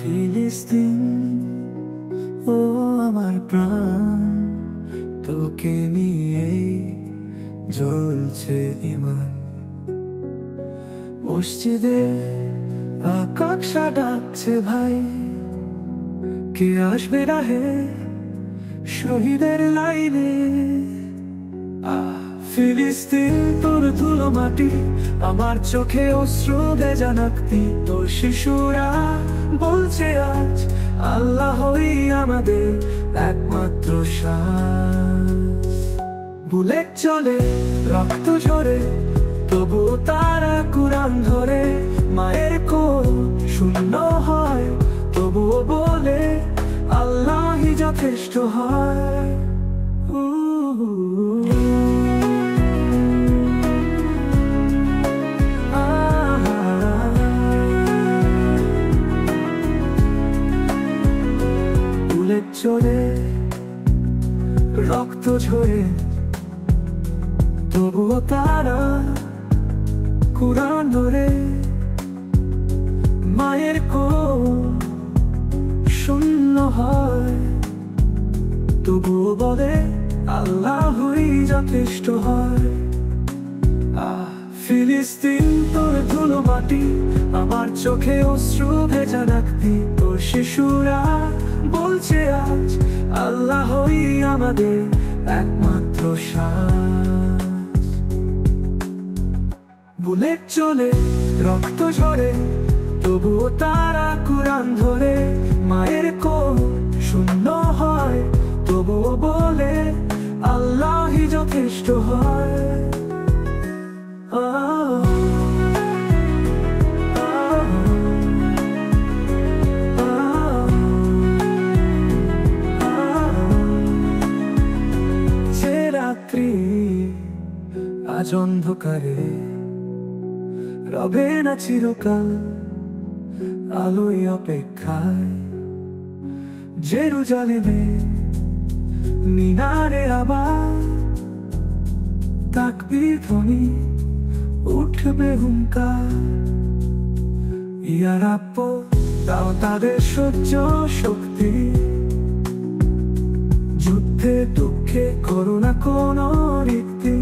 ফিলিস্তিন, ও আমার প্রাণ, তোকে নিয়ে জ্বলছে ইমান। মসজিদে আকাশা ডাকছে ভাই, কে আসবে রাহে শহীদের লাইনে। ফিলিস্তিন, তোর ধুলো মাটি, আমার চোখে অশ্রু ভেজা নাকতি। তোর শিশুরা বলছে আজ আল্লাহই আমাদের একমাত্র সাথ। বুলেট চলে, রক্ত ঝরে, তবু তারা কুরআন ধরে। মায়ের কোল শূন্য হয়, তবুও বলে আল্লাহই যথেষ্ট হয়। বুলেট চলে, রক্ত ঝরে, তবুও তারা কুরআন ধরে। মায়ের কোল শূন্য হয়, তবুও বলে আল্লাহই যথেষ্ট হয়। ফিলিস্তিন, তোর ধুলো মাটি, আমার চোখে অশ্রু ভেজা নাকতি। তোর শিশুরা বলছে আজ আল্লাহই আমাদের একমাত্র সাথ। বুলেট চলে, রক্ত ঝরে, তবুও তারা কুরআন ধরে। মায়ের কোল শূন্য হয়, তবুও বলে আল্লাহই যথেষ্ট হয়। যে রাত্রি আজ অন্ধকারে রবে না চিরকাল, আলোয় অপেক্ষায় জেরুজালেমে মিনারে আবার তাকবীর ধ্বনি উঠবে হুঙ্কার। ইয়া রাব্ব, দাও তাদের সহ্য শক্তি, যুদ্ধে দুঃখে করো না কোনো রীতি।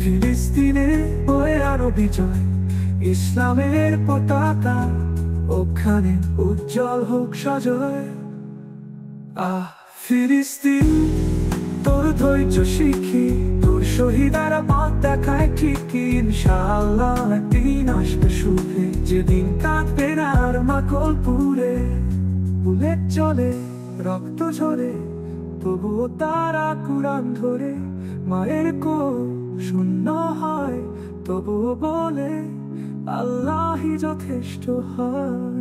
ফিলিস্তিনে হয়ে আরো বিজয়, ইসলামের পতাকা ওখানে উজ্জ্বল হোক সজয়। ফিলিস্তিন, তোর ধৈর্য শিখি, তোর শহীদারা পথ দেখায় ঠিকই। ইনশাআল্লাহ একদিন আসবে সুখে, যেদিন কাঁদবে না আর মাকল পুরে। বুলেট চলে, রক্ত ঝরে, তবুও তারা কুরআন ধরে। মায়ের কোল শূন্য হয়, তবুও বলে আল্লাহই যথেষ্ট হয়।